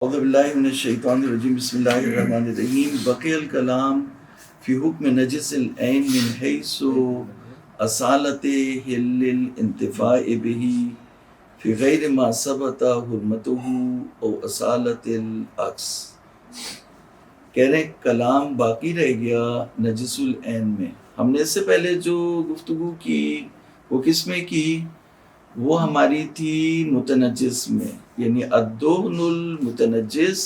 اعوذ باللہ من الشیطان الرجیم بسم اللہ الرحمن الرحیم بقی الکلام فی حکم نجس العین من حیث اصالت حل الانتفاع به فی غیر ما ثبت حرمته او اصالت العکس۔ کہہ رہے ہیں کلام باقی رہ گیا نجس العین میں۔ ہم نے اس سے پہلے جو گفتگو کی وہ کس میں کی؟ وہ ہماری تھی متنجس میں، یعنی الدہن المتنجس،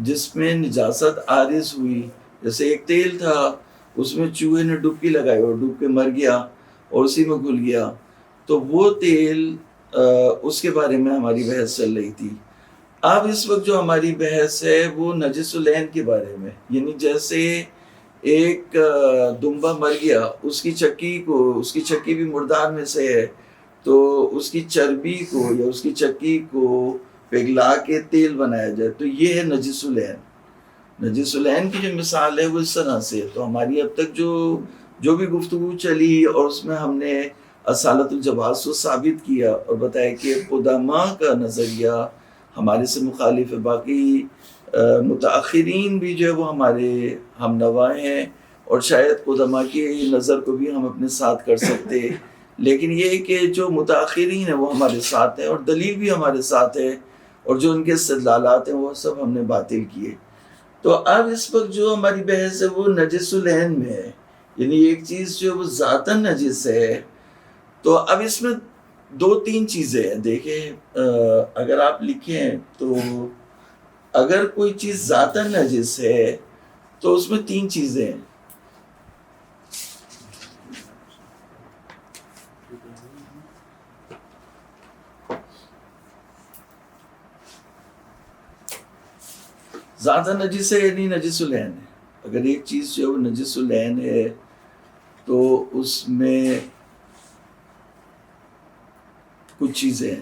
جس میں نجاست عارض ہوئی۔ جیسے ایک تیل تھا، اس میں چوہے نے ڈبکی لگائی اور ڈوب کے مر گیا اور اسی میں گھل گیا، تو وہ تیل اس کے بارے میں ہماری بحث چل رہی تھی۔ اب اس وقت جو ہماری بحث ہے وہ نجس العین کے بارے میں، یعنی جیسے ایک دمبا مر گیا، اس کی چکی بھی مردار میں سے ہے، تو اس کی چربی کو یا اس کی چکی کو پگھلا کے تیل بنایا جائے، تو یہ ہے نجس العین۔ نجس العین کی جو مثال ہے وہ اس طرح سے، تو ہماری اب تک جو بھی گفتگو چلی اور اس میں ہم نے اصالت الجواز کو ثابت کیا اور بتایا کہ قدماء کا نظریہ ہمارے سے مخالف ہے، باقی متاخرین بھی جو ہے وہ ہمارے ہم نوا ہیں، اور شاید قدماء کی نظر کو بھی ہم اپنے ساتھ کر سکتے، لیکن یہ کہ جو متاخرین ہیں وہ ہمارے ساتھ ہیں اور دلیل بھی ہمارے ساتھ ہے، اور جو ان کے استدلالات ہیں وہ سب ہم نے باطل کیے۔ تو اب اس وقت جو ہماری بحث ہے وہ نجس العین میں ہے، یعنی ایک چیز جو وہ ذاتاً نجس ہے۔ تو اب اس میں دو تین چیزیں ہیں، دیکھیں اگر آپ لکھیں تو اگر کوئی چیز ذاتاً نجس ہے تو اس میں تین چیزیں ہیں۔ ذاتاً نجس ہے یعنی نجس العین ہے۔ اگر ایک چیز جو ہے وہ نجس العین ہے تو اس میں کچھ چیزیں ہیں۔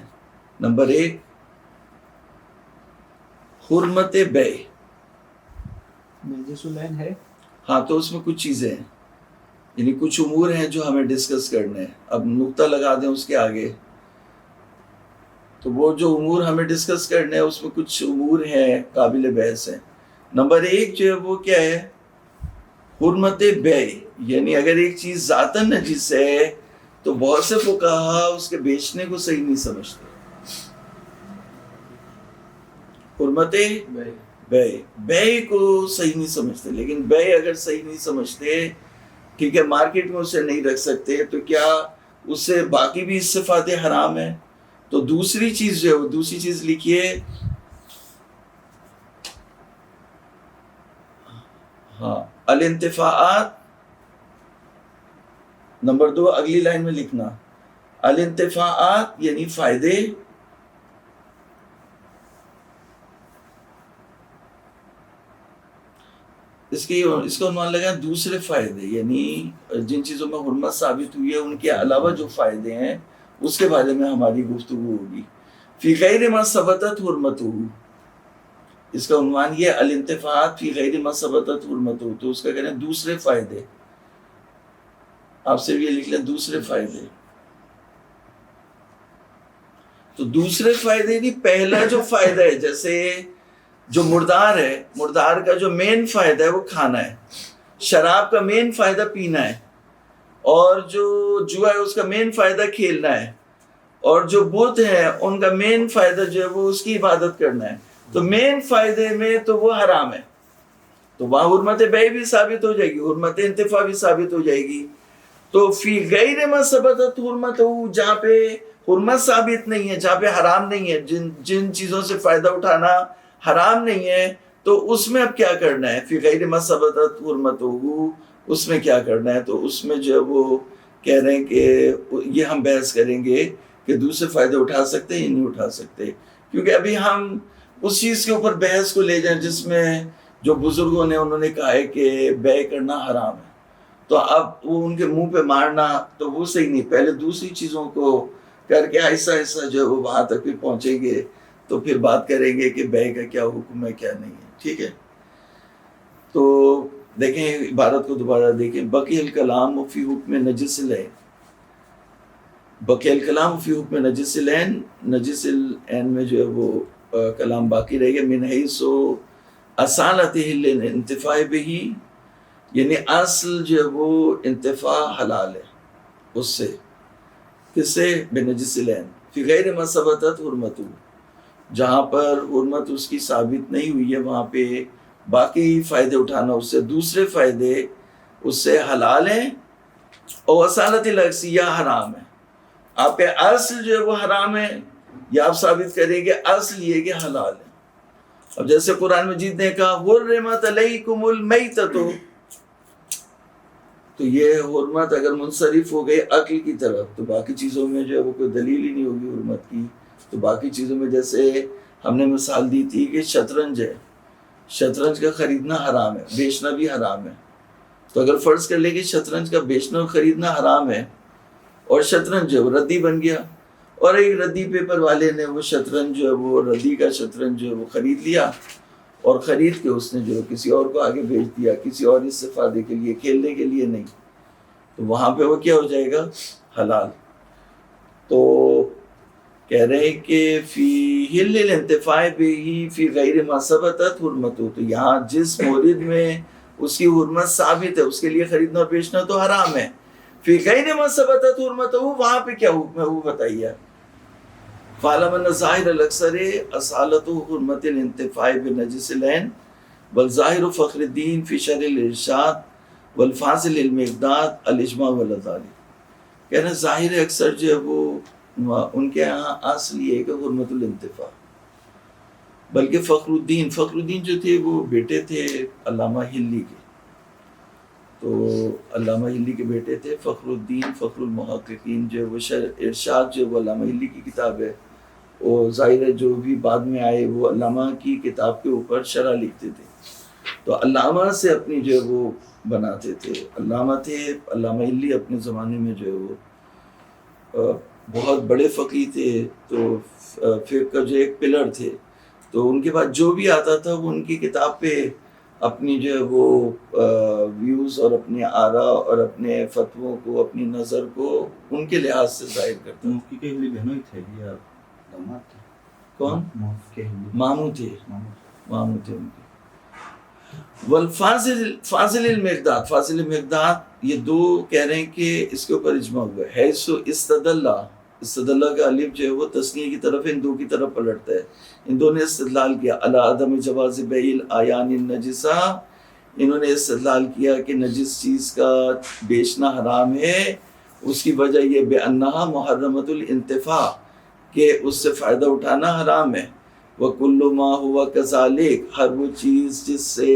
نمبر ایک، حرمت بیع۔ نجس العین ہے، ہاں، تو اس میں کچھ چیزیں ہیں، یعنی کچھ امور ہیں جو ہمیں ڈسکس کرنے ہیں۔ اب نقطہ لگا دیں اس کے آگے، تو وہ جو امور ہمیں ڈسکس کرنے ہیں اس میں کچھ امور ہیں قابل بحث ہیں۔ نمبر ایک جو ہے وہ کیا ہے؟ حرمت بیع، یعنی اگر ایک چیز ذاتاً نجس ہے تو بہت سے فقہا اس کے بیچنے کو صحیح نہیں سمجھتے۔ حرمت بیع کو صحیح نہیں سمجھتے، لیکن بیع اگر صحیح نہیں سمجھتے، ٹھیک ہے، مارکیٹ میں اسے نہیں رکھ سکتے، تو کیا اس سے باقی بھی صفات حرام ہیں؟ تو دوسری چیز جو ہے وہ دوسری چیز لکھیے، ہاں، الانتفاعات۔ نمبر دو اگلی لائن میں لکھنا، الانتفاعات یعنی فائدے، اس کا عنوان لگا دوسرے فائدے، یعنی جن چیزوں میں حرمت ثابت ہوئی ہے ان کے علاوہ جو فائدے ہیں اس کے بارے میں ہماری گفتگو ہوگی۔ فی غیر ما ثبتت حرمتہ، اس کا عنوان یہ الانتفاعات فی غیر ما ثبتت حرمتہ، تو اس کا کہنا ہے دوسرے فائدے۔ آپ سے بھی یہ لکھ لیں دوسرے فائدے۔ تو دوسرے فائدے نہیں، پہلا جو فائدہ ہے، جیسے جو مردار ہے، مردار کا جو مین فائدہ ہے وہ کھانا ہے، شراب کا مین فائدہ پینا ہے، اور جو جوا ہے اس کا مین فائدہ کھیلنا ہے، اور جو بت ہیں ان کا مین فائدہ جو ہے وہ اس کی عبادت کرنا ہے، تو مین فائدے میں تو وہ حرام ہے، تو وہاں حرمت بیع بھی ثابت ہو جائے گی، حرمت انتفاع بھی ثابت ہو جائے گی۔ تو فی غیر ما ثبتت حرمتہ، جہاں پہ حرمت ثابت نہیں ہے، جہاں پہ حرام نہیں ہے، جن چیزوں سے فائدہ اٹھانا حرام نہیں ہے، تو اس میں اب کیا کرنا ہے؟ فی غیر ما ثبتت حرمتہ، اس میں کیا کرنا ہے؟ تو اس میں جو ہے وہ کہہ رہے ہیں کہ یہ ہم بحث کریں گے کہ دوسرے فائدے اٹھا سکتے ہیں یا نہیں اٹھا سکتے، کیونکہ ابھی ہم اس چیز کے اوپر بحث کو لے جائیں جس میں جو بزرگوں نے انہوں نے کہا ہے کہ بیع کرنا حرام ہے، تو اب وہ ان کے منہ پہ مارنا تو وہ صحیح نہیں، پہلے دوسری چیزوں کو کر کے آہستہ آہستہ جو ہے وہ وہاں تک بھی پہنچیں گے، تو پھر بات کریں گے کہ بیع کا کیا حکم ہے کیا نہیں ہے، ٹھیک ہے۔ تو دیکھیں عبارت کو دوبارہ دیکھیں، بقی الکلام فی حکم نجس العین، بقی الکلام فی حکم نجس العین، نجس العین میں جو ہے وہ کلام باقی رہے گا من حیث اصالتہ الانتفاع بہ، یعنی اصل جو ہے وہ انتفاع حلال ہے اس سے، کس سے؟ بنجس العین فی غیر ما ثبتت حرمتہ، جہاں پر حرمت اس کی ثابت نہیں ہوئی ہے وہاں پہ باقی فائدے اٹھانا اس سے، دوسرے فائدے اس سے حلال ہیں، اور اصالت الاصلیہ حرام ہے۔ آپ کے اصل جو ہے وہ حرام ہے، یا آپ ثابت کریں کہ اصل یہ کہ حلال ہے۔ اب جیسے قرآن مجید نے کہا حرمت علیکم المیتۃ، تو یہ حرمت اگر منصرف ہو گئی عقل کی طرف تو باقی چیزوں میں جو ہے وہ کوئی دلیل ہی نہیں ہوگی حرمت کی، تو باقی چیزوں میں جیسے ہم نے مثال دی تھی کہ شطرنج ہے، شطرنج کا خریدنا حرام ہے، بیچنا بھی حرام ہے، تو اگر فرض کر لیں کہ شطرنج کا بیچنا اور خریدنا حرام ہے، اور شطرنج جو ہے وہ ردی بن گیا، اور ایک ردی پیپر والے نے وہ شطرنج جو ہے وہ ردی کا شطرنج جو ہے وہ خرید لیا، اور خرید کے اس نے جو ہے کسی اور کو آگے بیچ دیا، کسی اور استفادے کے لیے، کھیلنے کے لیے نہیں، تو وہاں پہ وہ کیا ہو جائے گا؟ حلال۔ تو کہہ رہے ہیں کہ فی حل الانتفاع بہ فی غیر ما ثبتت حرمتہ، تو یہاں جس مورد میں اس کی حرمت ثابت ہے اس کے لیے خریدنا اور بیچنا تو حرام ہے، فی غیر ما ثبتت حرمتہ وہاں پہ کیا حکم ہے وہ بتائیے۔ فَعَلَمَ أَنَّ ظَاهِرَ الْأَكْثَرِ أَصَالَةُ حُرْمَةِ الْانْتِفَاعِ بِنَجِسِ الْعَيْنِ وَالظَّاهِرُ فَخْرُ الدِّينِ فِي شَرْحِ الْإِرْشَادِ وَالْفَاضِلِ الْمِقْدَادِ الْإِجْمَاعُ وَالْعَدَالَةُ، کہنا ظاہر اکثر جو ہے وہ ان کے ہاں اصل یہ ہے کہ حرمت الانتفاع، بلکہ فخر الدین جو تھے وہ بیٹے تھے علامہ ہلی کے، تو علامہ ہلی کے بیٹے تھے فخر الدین فخر المحققین، جو وہ ارشاد جو وہ علامہ ہلی کی کتاب ہے، اور ظاہر ہے جو بھی بعد میں آئے وہ علامہ کی کتاب کے اوپر شرح لکھتے تھے، تو علامہ سے اپنی جو ہے وہ بناتے تھے، علامہ تھے علامہ ہلی اپنے زمانے میں جو ہے وہ بہت بڑے فقیہ تھے، تو فقہ کا جو ایک پلر تھے، تو ان کے بعد جو بھی آتا تھا وہ ان کی کتاب پہ اپنی جو ہے وہ ویوز اور اپنی آراء اور اپنے فتووں کو، اپنی نظر کو ان کے لحاظ سے ظاہر کرتا تھا۔ مفتی کے ہلی بہنوئی تھے یا داماد تھے؟ کون؟ مفتی کے ہلی ماموں تھے ان کے۔ والفاضل المقداد، فاضل المقداد، یہ دو کہہ رہے ہیں کہ اس کے اوپر اجماع ہوا ہے، حیث استدلہ کا الف جو ہے وہ تسنیہ کی طرف ان دو کی طرف پلٹتا ہے، ان دو نے استدلال کیا علی عدم جواز بیع الاعیان النجسہ، انہوں نے استدلال کیا کہ نجس چیز کا بیچنا حرام ہے، اس کی وجہ یہ بانہا محرمۃ الانتفاع، کہ اس سے فائدہ اٹھانا حرام ہے، وَكُلُّ مَا هُوَ كَذَلِكَ، ہر وہ چیز جس سے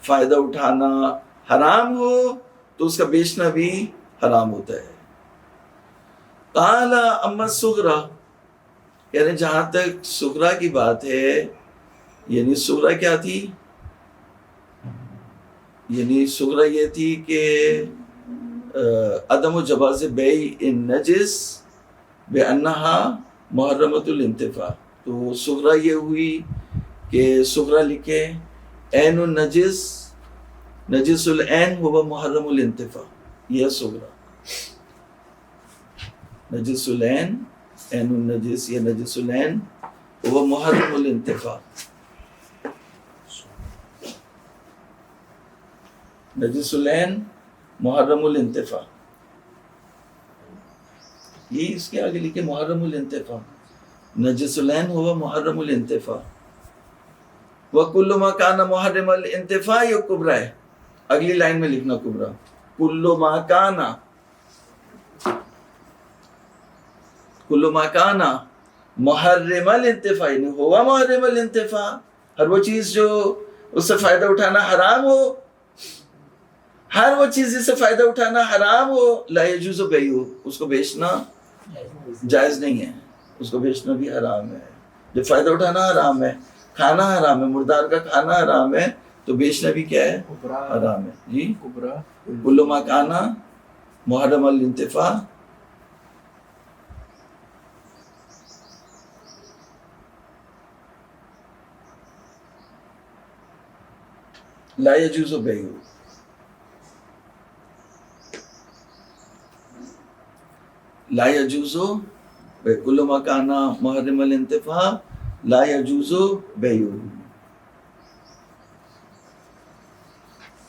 فائدہ اٹھانا حرام ہو تو اس کا بیچنا بھی حرام ہوتا ہے۔ قال اما الصغرى، کہہ رہے جہاں تک صغرا کی بات ہے، یعنی صغرا کیا تھی؟ یعنی صغرا یہ تھی کہ عدم جواز بیع النجس بانہا محرمۃ الانتفاع، تو صغرا یہ ہوئی کہ صغرا لکھے عین النجس، نجس العین ہوا محرم الانتفاع، یہ صغرا، نجس العین عین النجس یا نجس العین ہوا محرم الانتفاع، نجس العین محرم الانتفاع، یہ اس کے آگے لکھے محرم الانتفاع، نجس العین ہوا محرم الانتفاع، وَكُلُّ مَا كَانَ مُحَرِّمَ الْانتِفَاعِ، یہ کبرا ہے، اگلی لائن میں لکھنا کبرا، كُلُّ مَا كَانَ محرم الانتفاع، یعنی ہوا محرم الانتفاع، ہر وہ چیز جو اس سے فائدہ اٹھانا حرام ہو، ہر وہ چیز جس سے فائدہ اٹھانا حرام ہو، لا یجوز بیعہ، اس کو بیچنا جائز نہیں ہے، اس کو بیچنا بھی حرام ہے، جب فائدہ اٹھانا حرام ہے، کھانا حرام ہے، مردار کا کھانا حرام ہے، تو بیچنا بھی کیا ہے؟ حرام ہے۔ جی کل ما کان محرم الانتفاع، لا یجوز بیعہ، لا یجوز کل ما کان محرم الانتفاع لا یجوز بیعہ.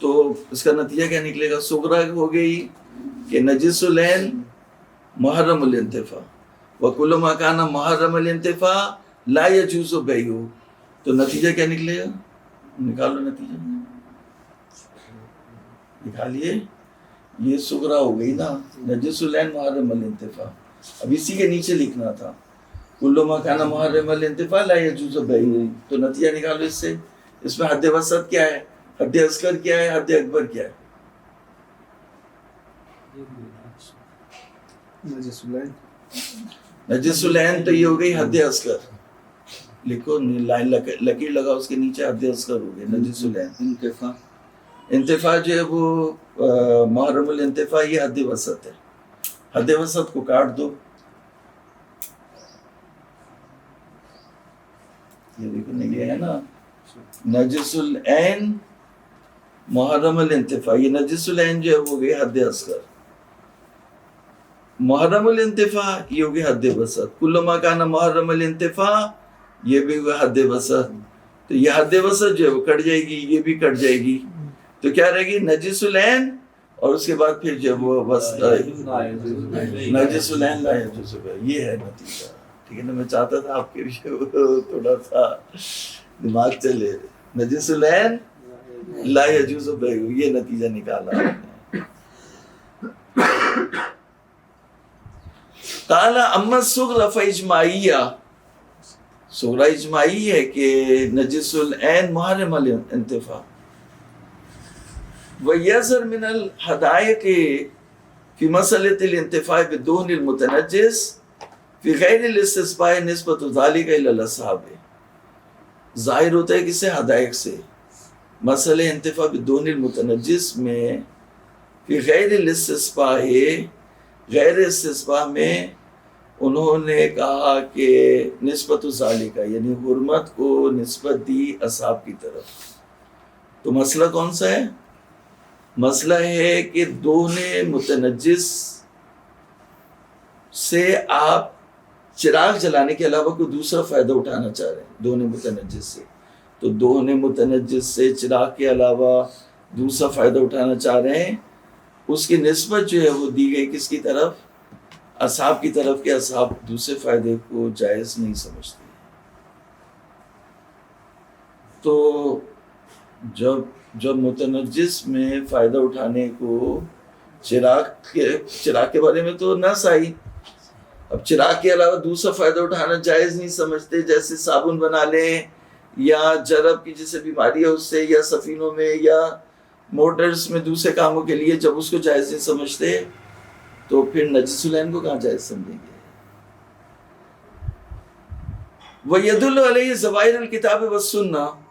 تو اس کا نتیجہ کیا نکلے گا؟ صغرا ہو گئی کہ نجس العین محرم الانتفاع، وکل ما کان محرم الانتفاع لا یجوز بیعہ. تو نتیجہ کیا نکلے گا؟ نکالو نتیجہ، نکالیے. یہ صغرا ہو گئی نا، نجس العین محرم الانتفاع. اب اسی کے نیچے لکھنا تھا کل ما کان محرم الانتفاع لا یجوز بیعہ. تو نتیجہ نکالو اس سے. اس میں حد وسط کیا ہے، حد اصغر کیا ہے، حد اکبر کیا ہے؟ نجس العین تو یہ ہو گئی حد اصغر. لکھو لائن لکیر لگا اس کے نیچے، حد اصغر ہو گئی نجس العین. انتفاع جو ہے وہ محرم الانتفاع، یہ حد وسط ہے. حد وسط کو کاٹ دو، یہ دیکھو نکلے ہے نا، نجس العین محرم الانتفاع. یہ نجس العین جو ہے وہ گئی حد اصغر، محرم الانتفاع یہ ہوگی حد وسط. کل ما کان محرم الانتفاع یہ بھی ہوگا حد وسط. تو یہ حد وسط جو ہے وہ کٹ جائے گی، یہ بھی کٹ جائے گی. تو کیا رہے گی؟ نجس العین، اور اس کے بعد پھر جو وہ نجس العین لا یجوز بیعہ. یہ ہے نتیجہ. ٹھیک ہے نا؟ میں چاہتا تھا آپ کے لیے تھوڑا سا دماغ چلے. نجس العین لا یجوز بیعہ، یہ نتیجہ نکالا آپ نے. قال اما الصغرى فاجماعیہ. صغرا اجماعی ہے کہ نجس العین محرم الانتفاع. وَيَظْهَرْ مِنَ الْحَدَائِقِ فِي مَسْأَلَةِ الْانْتِفَاعِ بِالدُّهْنِ الْمُتَنَجِّسِ فِي غَيْرِ الْاسْتِسْقَاءِ نِسْبَةُ ذَلِكَ إِلَى الْأَصْحَابِ. ظاہر ہوتا ہے کس سے؟ حدائق سے. مسئلہ انتفاع بالدہن المتنجس میں فی غیر الاستسقاء، غیر استسقاء میں انہوں نے کہا کہ نسبت ذالکہ، یعنی حرمت کو نسبت دی اصحاب کی طرف. تو مسئلہ کون سا ہے؟ مسئلہ ہے کہ دہن متنجس سے آپ چراغ جلانے کے علاوہ کوئی دوسرا فائدہ اٹھانا چاہ رہے ہیں دہن متنجس سے. تو دہن متنجس سے چراغ کے علاوہ دوسرا فائدہ اٹھانا چاہ رہے ہیں، اس کی نسبت جو ہے وہ دی گئی کس کی طرف؟ اصحاب کی طرف. کہ اصحاب دوسرے فائدے کو جائز نہیں سمجھتے. تو جب متنجس میں فائدہ اٹھانے کو چراغ کے بارے میں تو نص آئی، اب چراغ کے علاوہ دوسرا فائدہ اٹھانا جائز نہیں سمجھتے. جیسے صابن بنا لیں یا جرب کی جیسے بیماری ہے اس سے، یا سفینوں میں یا موٹرز میں دوسرے کاموں کے لیے جب اس کو جائز نہیں سمجھتے، تو پھر نجس العین کو کہاں جائز سمجھیں گے؟ وَيَدُلُّ عَلَيْهِ ظَوَاهِرُ الْكِتَابِ وَالسُّنَّةِ.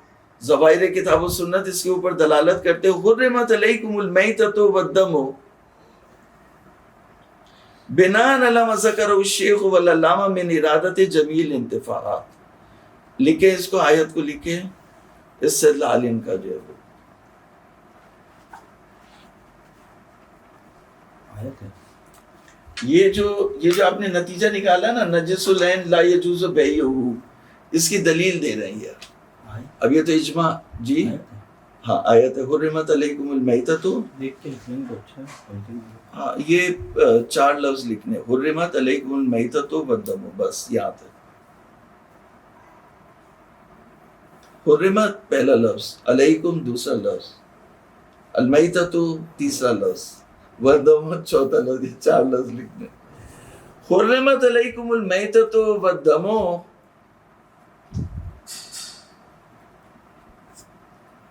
ظواہر کتاب و سنت اس کے اوپر دلالت کرتے. حرمت علیکم المیتۃ والدم بناء علی ما ذکرہ الشیخ والعلامہ من ارادۃ جمیع الانتفاعات. لکھے اس کو، آیت کو لکھے، استدلال ان کا جو ہے وہ آیت ہے. یہ جو آپ نے نتیجہ نکالا نا، نجس العین لا یجوز بیعہ، اس کی دلیل دے رہے ہیں. اب یہ تو اجماع جی ہاں آیت ہے. حرمت علیکم المیتۃ، دیکھ کے لکھنے کو اچھا ہے. ہاں یہ 4 لفظ لکھنے، حرمت علیکم المیتۃ والدم، بس یاد ہے. حرمت پہلا لفظ، علیکم دوسرا لفظ، المیتۃ تیسرا لفظ، والدم چوتھا لفظ. یہ 4 لفظ لکھنے. حرمت علیکم المیتۃ والدم،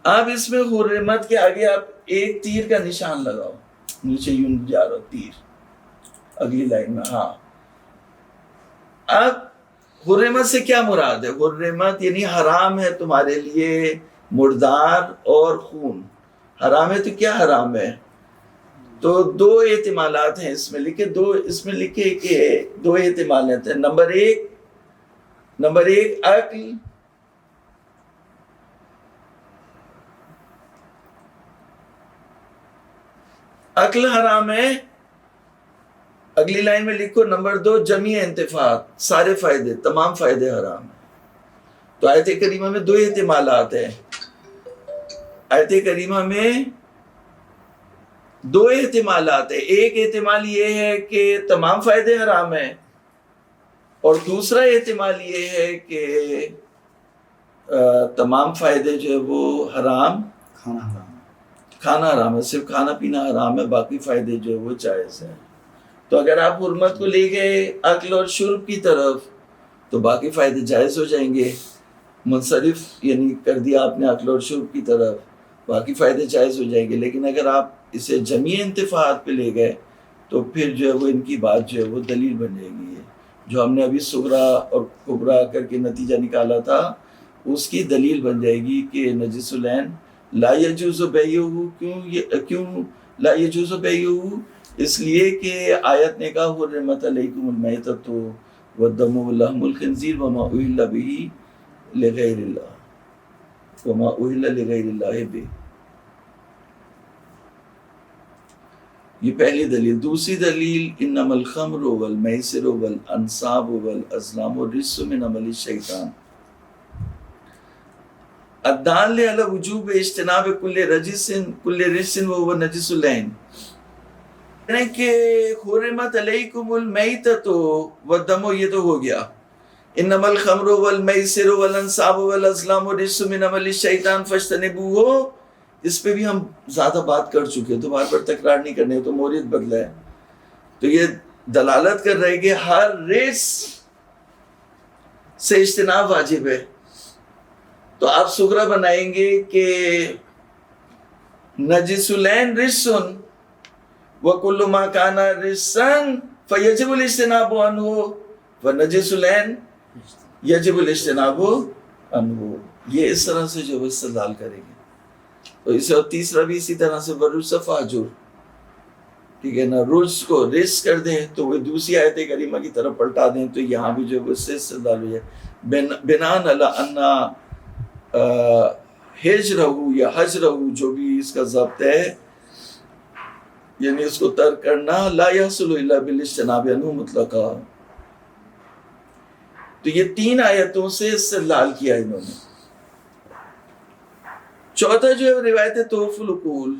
اب اس میں حرمت کے آگے آپ ایک تیر کا نشان لگاؤ، نیچے یوں جا رہا تیر اگلی لائن میں. ہاں اب حرمت سے کیا مراد ہے؟ حرمت یعنی حرام ہے تمہارے لیے مردار اور خون. حرام ہے تو کیا حرام ہے؟ تو 2 احتمالات ہیں اس میں لکھے. اس میں لکھے کہ 2 احتمالات ہیں. نمبر ایک عقل حرام ہے. اگلی لائن میں لکھو نمبر 2 جمیع انتفاعات، سارے فائدے، تمام فائدے حرام ہیں. تو آیت کریمہ میں دو احتمالات ہیں. آیت کریمہ میں دو احتمالات ہیں. ایک احتمال یہ ہے کہ تمام فائدے حرام ہیں، اور دوسرا احتمال یہ ہے کہ تمام فائدے جو ہے وہ حرام، کھانا حرام ہے، صرف کھانا پینا حرام ہے، باقی فائدے جو ہے وہ جائز ہیں. تو اگر آپ حرمت کو لے گئے اکل اور شرب کی طرف تو باقی فائدے جائز ہو جائیں گے. منصرف یعنی کر دیا آپ نے اکل اور شرب کی طرف، باقی فائدے جائز ہو جائیں گے. لیکن اگر آپ اسے جمعی انتفاعات پہ لے گئے تو پھر جو ہے وہ ان کی بات جو ہے وہ دلیل بن جائے گی. جو ہم نے ابھی صغرا اور کبرا کر کے نتیجہ نکالا تھا اس کی دلیل بن جائے گی کہ نجس العین لا یجوز بیعہ. کیوں لا یجوز بیعہ؟ اس لیے کہ آیت نے کہا حرمت علیکم المیتۃ والدم ولحم الخنزیر وما اہل بہ لغیر اللہ وما اہل لغیر اللہ بہ. یہ پہلی دلیل. دوسری دلیل انما الخمر والمیسر والانصاب والازلام رجس من عمل الشیطان الدال علی وجوب اجتناب کل رجس وهو نجس العین. یعنی کہ حرمت علیکم المیتۃ والدم، یہ تو ہو گیا. انما الخمر والمیسر والانصاب والازلام رجس من عمل الشیطان فاجتنبوہ، اس پہ بھی ہم زیادہ بات کر چکے، تو بار بار تکرار نہیں کرنے، تو موریت بدلا ہے. تو یہ دلالت کر رہے کہ ہر رجس سے اجتناب واجب ہے. تو آپ صغرا بنائیں گے کہ نجس العین رجسن وکل ما کان رجسن فیجب الاجتناب عنہ ونجس العین یجب الاجتناب عنہ. یہ اس طرح سے جو استدلال کریں گے. تو اسے اور تیسرا بھی اسی طرح سے ورجس فاہجر، ٹھیک ہے نا. رجس کو رجس کر دیں تو وہ دوسری آیت کریمہ کی طرف پلٹا دیں تو یہاں بھی جو ہے اس سے استدلال ہو جائے. بناء علی ان ہجرہ یا حجرہ، جو بھی اس کا ضبط ہے، یعنی اس کو ترک کرنا، لا یحصل الا بالاجتناب عنہ مطلقا. تو یہ تین آیتوں سے استدلال کیا انہوں نے. چوتھا جو ہے روایت تحف العقول.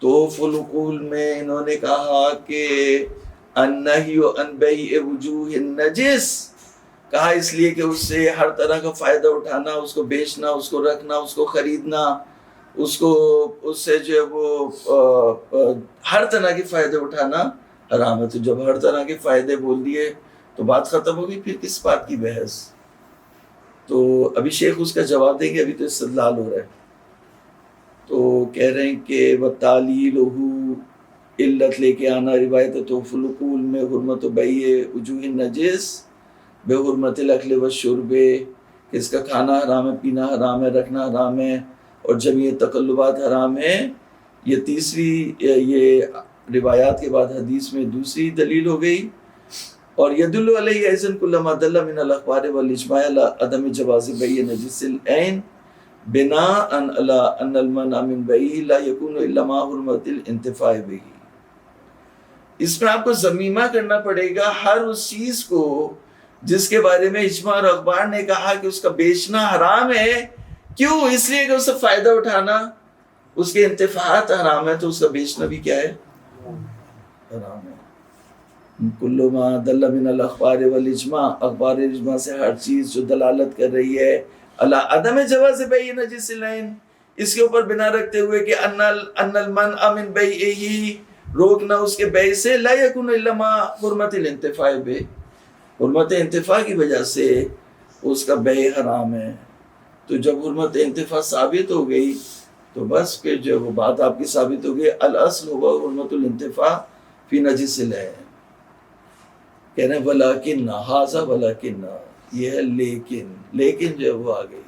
تحف العقول میں انہوں نے کہا کہ النہی عن بیع وجوہ النجس، کہا اس لیے کہ اس سے ہر طرح کا فائدہ اٹھانا، اس کو بیچنا، اس کو رکھنا، اس کو خریدنا، اس سے جو ہے وہ ہر طرح کے فائدے اٹھانا حرام ہے. تو جب ہر طرح کے فائدے بول دیے تو بات ختم ہوگی، پھر کس بات کی بحث. تو ابھی شیخ اس کا جواب دیں گے، ابھی تو استدلال ہو رہا ہے. تو کہہ رہے ہیں کہ وَتَعْلِيلُهُ علت لے کے آنا روایت تحف العقول میں حرمت بیع وجوہ النجس بحرمت الاکل والشرب، کہ اس کا کھانا حرام ہے، پینا حرام ہے، رکھنا حرام ہے، اور جمعی تقلبات حرام ہے. یہ تیسری، یہ روایات کے بعد حدیث میں دوسری دلیل ہو گئی. اور یدل علیہ ایضا کل ما دل من الاخبار والاجماع علی عدم جواز بیع نجس العین بناء علی ان المنع من بیعہ لا یکون الا مع حرمت الانتفاع بہ. اس میں آپ کو ضمیمہ کرنا پڑے گا ہر اس چیز کو جس کے بارے میں اجماع اور اخبار نے کہا کہ اس کا بیچنا حرام ہے. کیوں؟ اس لیے کہ اس سے فائدہ اٹھانا، اس کے انتفاعات حرام ہے، تو اس کا بیچنا بھی کیا ہے؟ حرام ہے. کل ما دل من الاخبار والاجماع، اخبار اجماع سے ہر چیز جو دلالت کر رہی ہے علی عدم جواز بیع نجس العین، اس کے اوپر بنا رکھتے ہوئے کہ ان المنع من بیعہ، روکنا اس کے بیع سے، لا یکون الا مع حرمت الانتفاع بہ، حرمت انتفاع کی وجہ سے اس کا بیع حرام ہے. تو جب حرمت انتفاع ثابت ہو گئی تو بس پھر جو وہ بات آپ کی ثابت ہو گئی. الاصل ہوا حرمت الانتفاع فی نجس العین. کہہ رہے ہیں ولیکن ھذا، ولیکن یہ ہے لیکن جو ہے وہ آ گئی.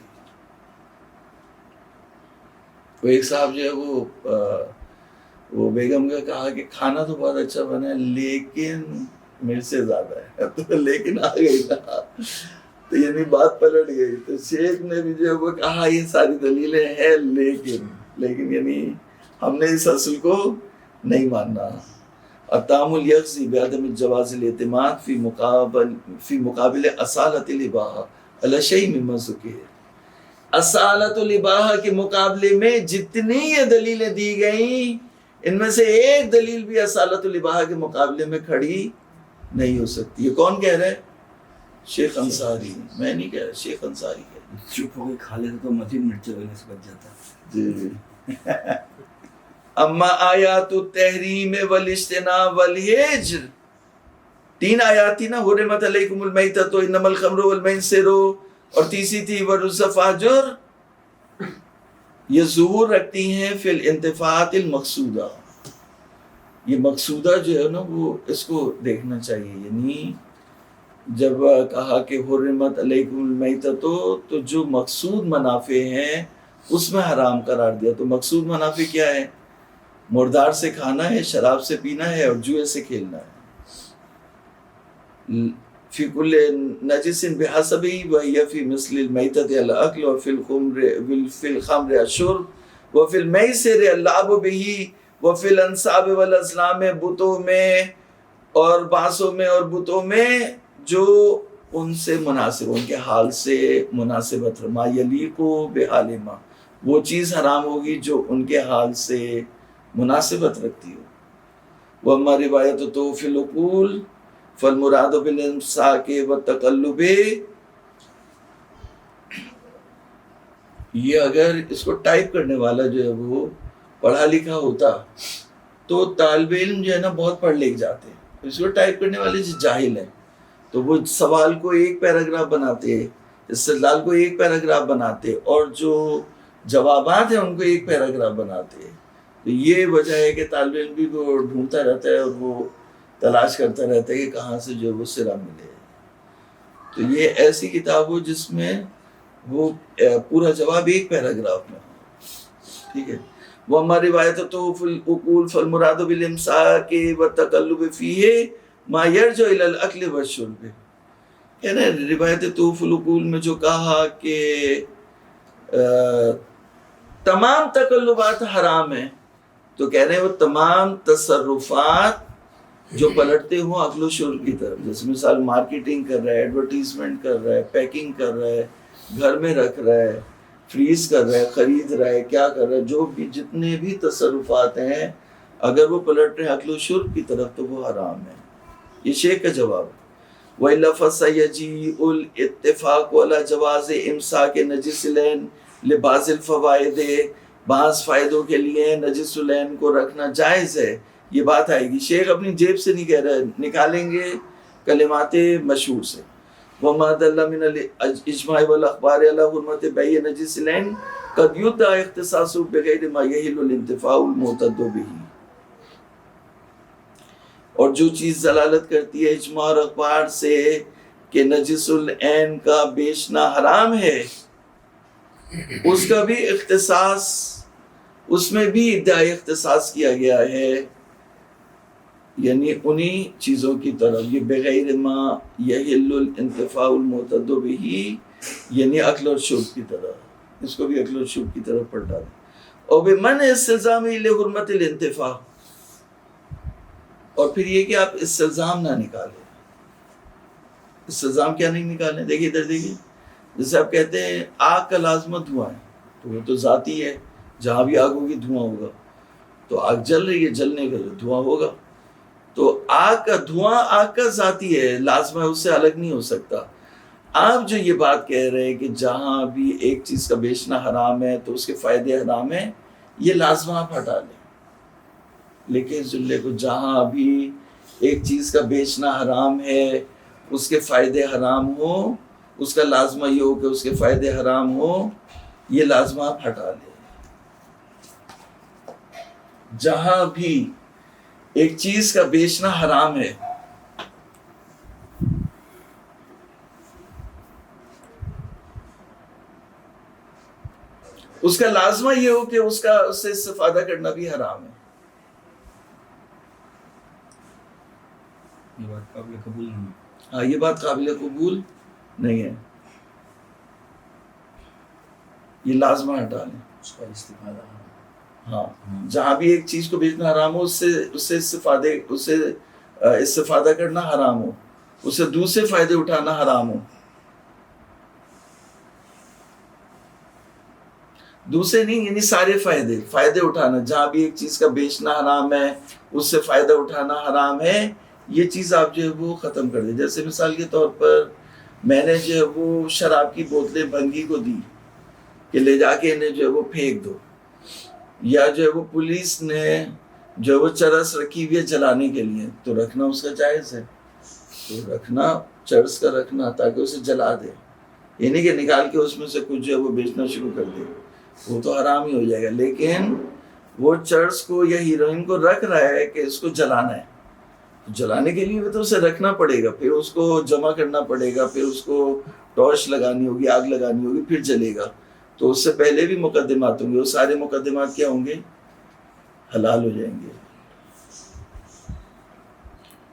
وہ ایک صاحب جو ہے وہ بیگم کا کہا کہ کھانا تو بہت اچھا بنا ہے لیکن میرے سے زیادہ ہے، تو لیکن آ گئی نا، تو یعنی بات پلٹ گئی. تو شیخ نے بھی جو ہے وہ کہا یہ ساری دلیلیں ہیں لیکن یعنی ہم نے اس اصل کو نہیں ماننا. التعامل یقضی بعدم الجواز الاعتماد فی مقابل اصالت الاباحہ علی شیء مما ذکر. اصالۃ الاباحہ کے مقابلے میں جتنی یہ دلیلیں دی گئیں ان میں سے ایک دلیل بھی اصالۃ الاباحہ کے مقابلے میں کھڑی نہیں ہو سکتی. یہ کون کہہ رہا ہے؟ شیخ انصاری. میں نہیں کہہ رہا، شیخ انصاری کہہ رہا ہے. چپ ہو کے کھا لیتے تو مزید مرچ وغیرہ سے بچ جاتا. جی. اما آیات التحریم والاجتناب والحجر، 3 آیات تھی نا، حرمت علیکم المیتۃ انما الخمر والمیسر، اور تیسری تھی ورز فاجر. یہ ظہور رکھتی ہیں فی الانتفاعات المقصودہ. یہ مقصودہ جو ہے نا وہ اس کو دیکھنا چاہیے. یعنی جب کہا کہ حرمت علیکم المیتۃ تو جو مقصود منافع ہیں اس میں حرام قرار دیا. تو مقصود منافع کیا ہے؟ مردار سے کھانا ہے، شراب سے پینا ہے، اور جوئے سے کھیلنا ہے. فی کل نجس بحسبی وہی فی مثل المیتۃ الاکل وفی الخمر الشرب وفی المیسر اللعب بہ وفی الانصاب والازلام، بتوں میں اور بانسوں میں اور بتوں میں جو ان سے مناسب، ان کے حال سے مناسبت، ما یلیق بحالہما، وہ چیز حرام ہوگی جو ان کے حال سے مناسبت رکھتی ہو. وَأَمَّا رِوَایَتُ فِي الْعُقُولِ فَالْمُرَادُ بِالْإِمْسَاكِ وَالتَّقَلُّبِ. یہ اگر اس کو ٹائپ کرنے والا جو ہے وہ پڑھا لکھا ہوتا تو طالب علم جو ہے نا بہت پڑھ لکھ جاتے ہیں. اس کو ٹائپ کرنے والے جو جاہل ہیں تو وہ سوال کو ایک پیراگراف بناتے، استدلال کو ایک پیراگراف بناتے، اور جو جوابات ہیں ان کو ایک پیراگراف بناتے. تو یہ وجہ ہے کہ طالب علم بھی وہ ڈھونڈتا رہتا ہے اور وہ تلاش کرتا رہتا ہے کہ کہاں سے جو وہ سرا ملے. تو یہ ایسی کتاب ہو جس میں وہ پورا جواب ایک پیراگراف میں ہو. ٹھیک ہے. وَأَمَّا رِوَایَتُ فِي الْعُقُولِ فَالْمُرَادُ بِالْإِمْسَاكِ وَالتَّقَلُّبِ فِيهِ مَا يَرْجِعُ إِلَى الْأَكْلِ وَالشُّرْبِ. کہنا روایت توف العقول میں جو کہا کہ تمام تقلبات حرام ہیں، تو کہہ رہے ہیں وہ تمام تصرفات جو پلٹتے ہوں عقل و شرب کی طرف. جیسے مثال مارکیٹنگ کر رہا ہے، ایڈورٹیزمنٹ کر رہا ہے، پیکنگ کر رہا ہے، گھر میں رکھ رہا ہے، فریز کر رہا ہے، خرید رہا ہے، کیا کر رہا ہے، جو بھی جتنے بھی تصرفات ہیں اگر وہ پلٹ رہے ہیں عقل و شرب کی طرف تو وہ حرام ہے. یہ شیخ کا جواب ہے. وَإِلَّا فَسَيَجِيءُ الْإِتِّفَاقُ عَلَى جَوَازِ إِمْسَاكِ نَجِسِ الْعَيْنِ لِبَعْضِ الْفَوَائِدِ. بعض فائدوں کے لیے نجس العین کو رکھنا جائز ہے. یہ بات آئے گی. شیخ اپنی جیب سے نہیں کہہ رہے، نکالیں گے کلمات مشہور سے. وَمَا دَلَّ مِنَ الْإِجْمَاعِ وَالْأَخْبَارِ عَلَى حُرْمَةِ بَيْعِ نَجِسِ الْعَيْنِ قَدْ يُدَّعَى اخْتِصَاصُهُ بِغَيْرِ مَا يَحِلُّ الْانْتِفَاعُ الْمُعْتَدُّ بِهِ. اور جو چیز دلالت کرتی ہے اجماع اور اخبار سے کہ نجس العین کا بیچنا حرام ہے، اس کا بھی اختصاص، اس میں بھی ادعائے اختصاص کیا گیا ہے، یعنی انہی چیزوں کی طرف. یہ بغیر ما یحل الانتفاع المعتد بہ، یعنی اکل اور شرب کی طرف. اس کو بھی اکل اور شرب کی طرف پلٹا دیں. اور بمنع استلزام لحرمت الانتفاع، اور پھر یہ کہ آپ استلزام نہ نکالیں. استلزام کیا نہیں نکالیں؟ دیکھیے ادھر دیکھیے. جیسے آپ کہتے ہیں آگ کا لازمت دھواں ہے، تو وہ تو ذاتی ہے، جہاں بھی آگ ہوگی دھواں ہوگا. تو آگ جل رہی ہے، جلنے کا دھواں ہوگا. تو آگ کا دھواں آگ کا ذاتی ہے، لازمہ ہے، اس سے الگ نہیں ہو سکتا. آپ جو یہ بات کہہ رہے ہیں کہ جہاں بھی ایک چیز کا بیچنا حرام ہے تو اس کے فائدے حرام ہیں، یہ لازمہ آپ ہٹا لیں. لیکن جملے کو جہاں بھی ایک چیز کا بیچنا حرام ہے، اس کے فائدے حرام ہو، اس کا لازمہ یہ ہو کہ اس کے فائدے حرام ہو، یہ لازمہ آپ ہٹا لیں. جہاں بھی ایک چیز کا بیچنا حرام ہے، اس کا لازمہ یہ ہو کہ اس سے استفادہ کرنا بھی حرام ہے. یہ بات قابل قبول نہیں. ہاں، یہ بات قابل قبول نہیں ہے. یہ لازمہ ہٹا لیں. اس کا استفادہ حرام. ہاں، جہاں بھی ایک چیز کو بیچنا حرام ہو، اس سے استفادہ کرنا حرام ہو، اس سے دوسرے فائدے اٹھانا حرام ہو. دوسرے نہیں، یعنی سارے فائدے اٹھانا، جہاں بھی ایک چیز کا بیچنا حرام ہے، اس سے فائدہ اٹھانا حرام ہے، یہ چیز آپ جو ہے وہ ختم کر دیں۔ جیسے مثال کے طور پر میں نے جو ہے وہ شراب کی بوتلیں بھنگی کو دی کہ لے جا کے انہیں جو ہے وہ پھینک دو، یا جو ہے وہ پولیس نے جو ہے وہ چرس رکھی ہوئی ہے جلانے کے لیے، تو رکھنا اس کا جائز ہے، تو رکھنا چرس کا رکھنا تاکہ اسے جلا دے، یہ نہیں کہ نکال کے اس میں سے کچھ جو ہے وہ بیچنا شروع کر دے، وہ تو حرام ہی ہو جائے گا۔ لیکن وہ چرس کو یا ہیروئن کو رکھ رہا ہے کہ اس کو جلانا ہے، تو جلانے کے لیے تو اسے رکھنا پڑے گا، پھر اس کو جمع کرنا پڑے گا، پھر اس کو ٹارچ لگانی ہوگی، آگ لگانی ہوگی، پھر جلے گا، تو اس سے پہلے بھی مقدمات ہوں گے، وہ سارے مقدمات کیا ہوں گے؟ حلال ہو جائیں گے۔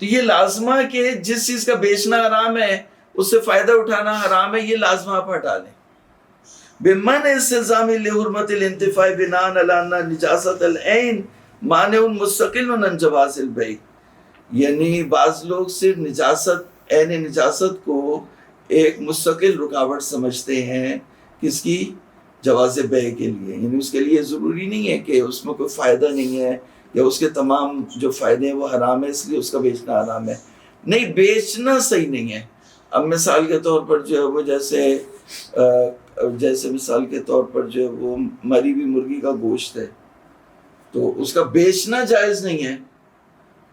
تو یہ لازمہ کہ جس چیز کا بیچنا حرام ہے اس سے فائدہ اٹھانا حرام ہے، یہ لازمہ آپ ہٹا لیں۔ بمن استلزام لحرمت الانتفاع بناء علی ان نجاست العین مانع مستقل عن جواز البیع، یعنی بعض لوگ صرف نجاست، عین نجاست کو ایک مستقل رکاوٹ سمجھتے ہیں، کس کی؟ جواز بیع کے لیے، یعنی اس کے لیے ضروری نہیں ہے کہ اس میں کوئی فائدہ نہیں ہے یا اس کے تمام جو فائدے ہیں وہ حرام ہے اس لیے اس کا بیچنا حرام ہے۔ نہیں، بیچنا صحیح نہیں ہے۔ اب مثال کے طور پر جو ہے وہ جیسے مثال کے طور پر جو ہے وہ مری ہوئی مرغی کا گوشت ہے، تو اس کا بیچنا جائز نہیں ہے،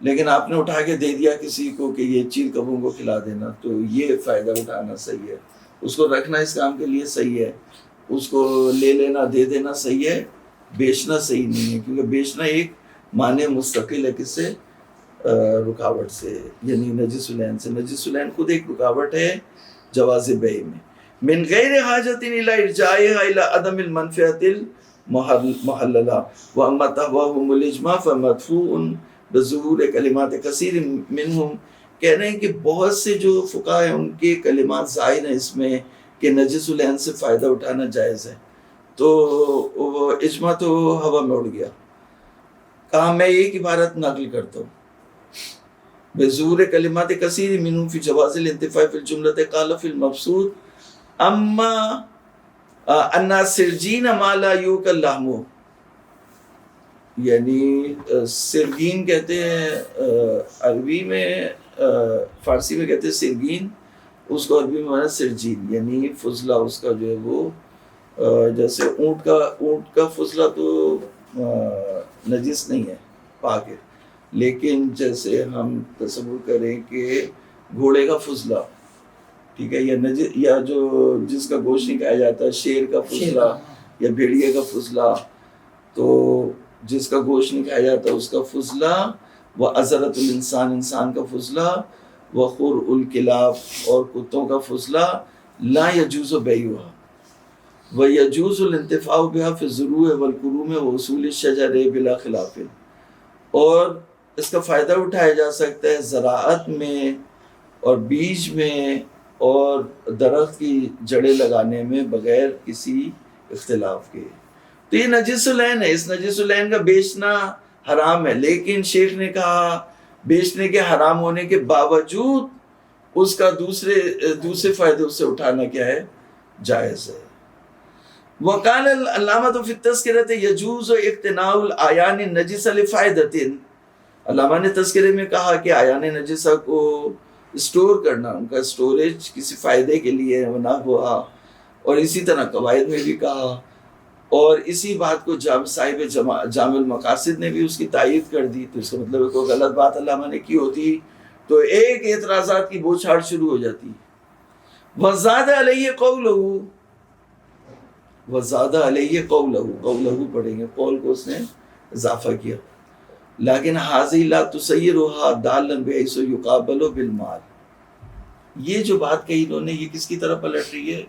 لیکن آپ نے اٹھا کے دے دیا کسی کو کہ یہ چیل کبوں کو کھلا دینا، تو یہ فائدہ اٹھانا صحیح ہے، اس کو رکھنا اس کام کے لیے صحیح ہے، اس کو لے لینا دے دینا صحیح ہے، بیچنا صحیح نہیں ہے، کیونکہ بیچنا ایک معنی مستقل ہے کس سے؟ رکاوٹ سے، یعنی نجس العین سے۔ نجس العین خود ایک رکاوٹ ہے جواز بیع میں، من غیر حاجت الی ارجاعها الی عدم المنفعۃ المحللہ واما تهواهم الاجماع فمدفوع بظہور کلمات کثیر منہم، کہہ رہے ہیں کہ بہت سے جو فقہاء ہیں ان کے کلمات ظاہر ہیں اس میں کہ نجس العین سے فائدہ اٹھانا جائز ہے، تو وہ اجماع تو ہوا میں اڑ گیا۔ کہا میں ایک عبارت نقل کرتا ہوں، بظہور کلمات کثیر منہم فی جواز الانتفاع فی الجملۃ قال فی المبسوط اما ان سرجین ما لا یوکل لحمہ، یعنی سرگین کہتے ہیں عربی میں، فارسی میں کہتے ہیں سرگین، اس کو عربی میں مانا سرجین، یعنی فضلہ اس کا جو ہے وہ جیسے اونٹ کا فضلہ تو نجس نہیں ہے، پاک ہے، لیکن جیسے ہم تصور کریں کہ گھوڑے کا فضلہ، ٹھیک ہے، یا جو جس کا گوشت نہیں کھایا جاتا ہے، شیر کا فضلہ یا بھیڑیے کا فضلہ، تو جس کا گوشت نہیں کھایا جاتا اس کا فضلہ، وعذرۃ الانسان، انسان کا فضلہ، وخر الکلاب، اور کتوں کا فضلہ، لا یجوز بیعها ویجوز الانتفاع بها فی الزروع والکروم واصول الشجر بلا خلاف، اور اس کا فائدہ اٹھایا جا سکتا ہے زراعت میں اور بیج میں اور درخت کی جڑیں لگانے میں بغیر کسی اختلاف کے۔ تو یہ نجس العین ہے، اس نجس العین کا بیچنا حرام ہے، لیکن شیخ نے کہا بیچنے کے حرام ہونے کے باوجود اس کا دوسرے فائدے اس سے اٹھانا کیا ہے؟ جائز ہے۔ وقال العلامہ فی التذکرۃ یجوز اقتناء الاعیان النجسہ لفائدۃ، علامہ نے تذکرے میں کہا کہ اعیان نجسہ کو اسٹور کرنا، ان کا اسٹوریج کسی فائدے کے لیے بنا ہوا، اور اسی طرح قواعد میں بھی کہا، اور اسی بات کو صاحب جامع المقاصد نے بھی اس کی تائید کر دی، تو اس کا مطلب ہے کوئی غلط بات علامہ نے کی ہوتی تو ایک اعتراضات کی بوچھاڑ شروع ہو جاتی۔ وزاد علیہ قولہ، وزاد علیہ قولہ، قولہ پڑھیں گے، قول کو اس نے اضافہ کیا، لیکن حاضی لا تسیرها دالا بحیث یقابل بالمال، یہ جو بات کہی انہوں نے یہ کس کی طرف پلٹ رہی ہے؟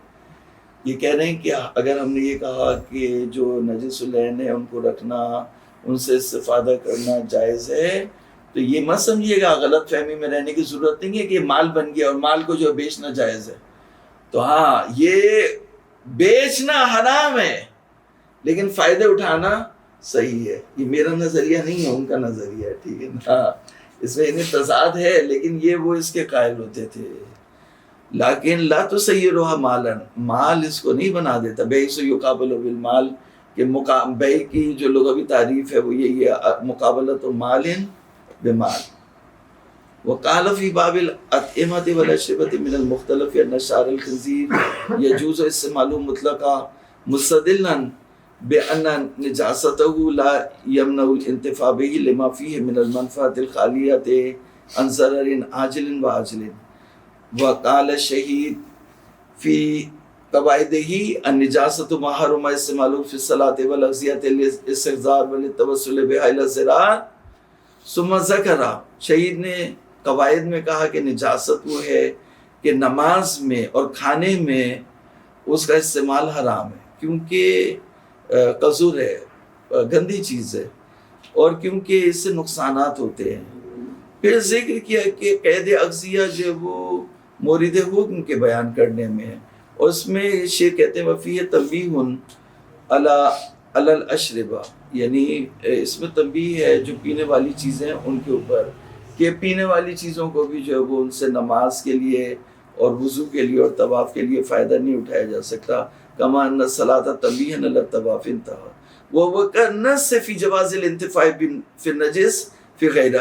یہ کہہ رہے ہیں کہ اگر ہم نے یہ کہا کہ جو نجس العین ہے ان کو رکھنا، ان سے استفادہ کرنا جائز ہے، تو یہ مت سمجھیے گا، غلط فہمی میں رہنے کی ضرورت نہیں ہے کہ یہ مال بن گیا اور مال کو جو بیچنا جائز ہے، تو ہاں یہ بیچنا حرام ہے لیکن فائدے اٹھانا صحیح ہے، یہ میرا نظریہ نہیں ہے، ان کا نظریہ ہے، ٹھیک ہے نا، اس میں انہیں تضاد ہے، لیکن یہ وہ اس کے قائل ہوتے تھے۔ لیکن لا تسیرها مالا، مال اس کو نہیں بنا دیتا، بحیث یقابل بالمال، کہ بے کی جو لغوی تعریف ہے وہ یہی ہے مقابلت مال بمال. وقال فی باب الاطعمة والاشربة من المختلف ان شعر الخنزیر يجوز استعماله مطلقا مستدلا بان نجاسته لا يمنع الانتفاع به لما فيه من المنفعة الخالية عن ضرر عاجل وآجل. وقال الشهيد في قواعده النجاسة ما حرم استعماله في الصلاة والأغذية للاستحضار وللتوسل بها إلى الزراعة. ثم ذکر شہید نے قواعد میں کہا کہ نجاست وہ ہے کہ نماز میں اور کھانے میں اس کا استعمال حرام ہے کیونکہ قذر ہے، گندی چیز ہے، اور کیونکہ اس سے نقصانات ہوتے ہیں. پھر ذکر کیا کہ قید اغذیہ جو وہ مورد حکم کے بیان کرنے میں ہے، اور اس میں شیخ کہتے ہیں وفیہ تنبیہ علی الاشربہ، یعنی اس میں تنبیہ ہے جو پینے والی چیزیں ہیں ان کے اوپر، کہ پینے والی چیزوں کو بھی جو ہے وہ ان سے نماز کے لیے اور وضو کے لیے اور طواف کے لیے فائدہ نہیں اٹھایا جا سکتا. کما ان الصلاۃ تنبیہ علی الطواف انتہا وکالنص فی جواز الانتفاع فی النجس فی غیرہ.